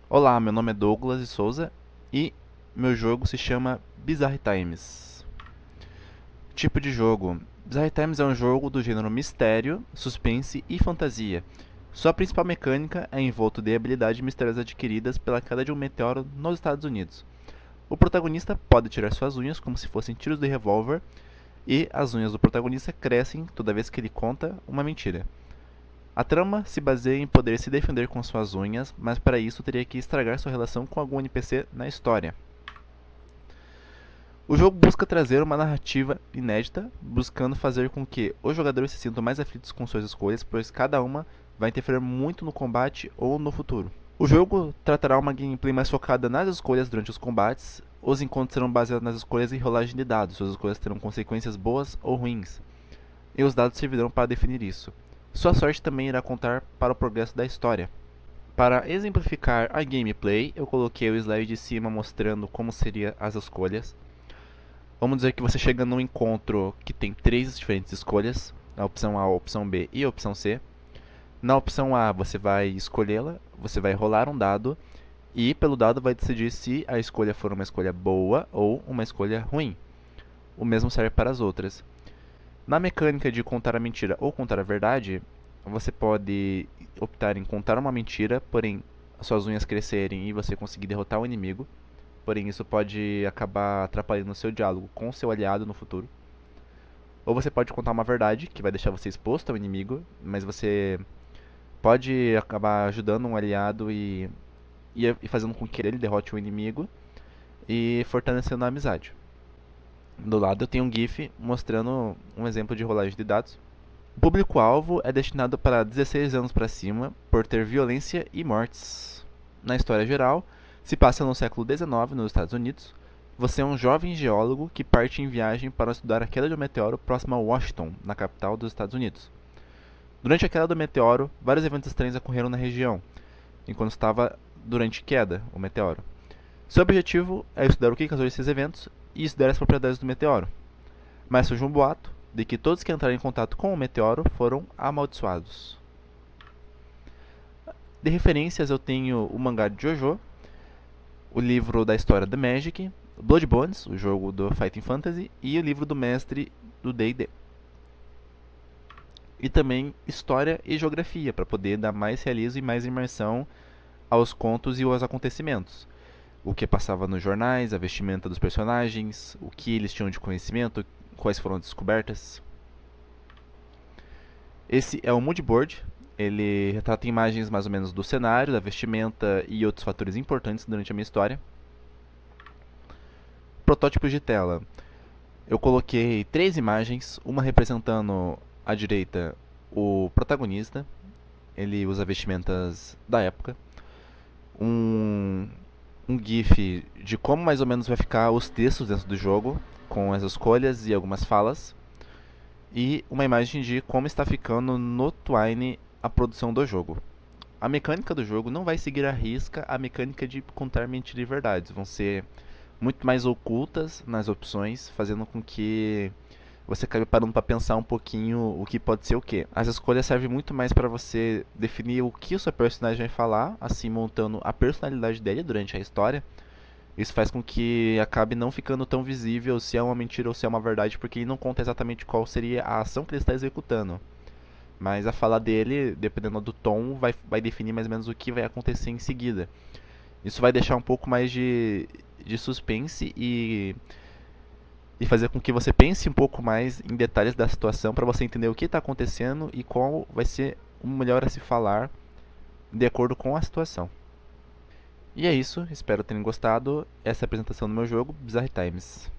Olá, meu nome é Douglas de Souza e meu jogo se chama Bizarre Times. Tipo de jogo: Bizarre Times é um jogo do gênero mistério, suspense e fantasia. Sua principal mecânica é envolto de habilidades misteriosas adquiridas pela queda de um meteoro nos Estados Unidos. O protagonista pode tirar suas unhas como se fossem tiros de revólver, e as unhas do protagonista crescem toda vez que ele conta uma mentira. A trama se baseia em poder se defender com suas unhas, mas para isso teria que estragar sua relação com algum NPC na história. O jogo busca trazer uma narrativa inédita, buscando fazer com que os jogadores se sintam mais aflitos com suas escolhas, pois cada uma vai interferir muito no combate ou no futuro. O jogo tratará uma gameplay mais focada nas escolhas durante os combates. Os encontros serão baseados nas escolhas e rolagem de dados. Suas escolhas terão consequências boas ou ruins, e os dados servirão para definir isso. Sua sorte também irá contar para o progresso da história. Para exemplificar a gameplay, eu coloquei o slide de cima mostrando como seriam as escolhas. Vamos dizer que você chega num encontro que tem três diferentes escolhas, a opção A, a opção B e a opção C. Na opção A você vai escolhê-la, você vai rolar um dado e pelo dado vai decidir se a escolha for uma escolha boa ou uma escolha ruim. O mesmo serve para as outras. Na mecânica de contar a mentira ou contar a verdade, você pode optar em contar uma mentira, porém suas unhas crescerem e você conseguir derrotar o inimigo. Porém, isso pode acabar atrapalhando o seu diálogo com o seu aliado no futuro. Ou você pode contar uma verdade, que vai deixar você exposto ao inimigo, mas você pode acabar ajudando um aliado e fazendo com que ele derrote o inimigo e fortalecendo a amizade. Do lado eu tenho um GIF mostrando um exemplo de rolagem de dados. O público-alvo é destinado para 16 anos para cima, por ter violência e mortes. Na história geral, se passa no século XIX, nos Estados Unidos. Você é um jovem geólogo que parte em viagem para estudar a queda de um meteoro próximo a Washington, na capital dos Estados Unidos. Durante a queda do meteoro, vários eventos estranhos ocorreram na região, enquanto estava durante queda o meteoro. Seu objetivo é estudar o que causou esses eventos e estudar as propriedades do meteoro. Mas surge um boato de que todos que entraram em contato com o meteoro foram amaldiçoados. De referências eu tenho o mangá de JoJo, o livro da história The Magic, Blood Bones, o jogo do Fighting Fantasy, e o livro do mestre do D&D. E também história e geografia, para poder dar mais realismo e mais imersão aos contos e aos acontecimentos. O que passava nos jornais, a vestimenta dos personagens, o que eles tinham de conhecimento, quais foram as descobertas. Esse é o moodboard. Ele retrata imagens mais ou menos do cenário, da vestimenta e outros fatores importantes durante a minha história. Protótipos de tela. Eu coloquei três imagens, uma representando à direita o protagonista, ele usa vestimentas da época, um, um GIF de como mais ou menos vai ficar os textos dentro do jogo, com as escolhas e algumas falas, e uma imagem de como está ficando no Twine a produção do jogo. A mecânica do jogo não vai seguir à risca a mecânica de contar mentiras e verdades, vão ser muito mais ocultas nas opções, fazendo com que você acabe parando para pensar um pouquinho o que pode ser o que. As escolhas servem muito mais para você definir o que o seu personagem vai falar, assim montando a personalidade dele durante a história. Isso faz com que acabe não ficando tão visível se é uma mentira ou se é uma verdade, porque ele não conta exatamente qual seria a ação que ele está executando. Mas a fala dele, dependendo do tom, vai definir mais ou menos o que vai acontecer em seguida. Isso vai deixar um pouco mais de suspense e fazer com que você pense um pouco mais em detalhes da situação para você entender o que está acontecendo e qual vai ser o melhor a se falar de acordo com a situação. E é isso, espero terem gostado. Essa é a apresentação do meu jogo, Bizarre Times.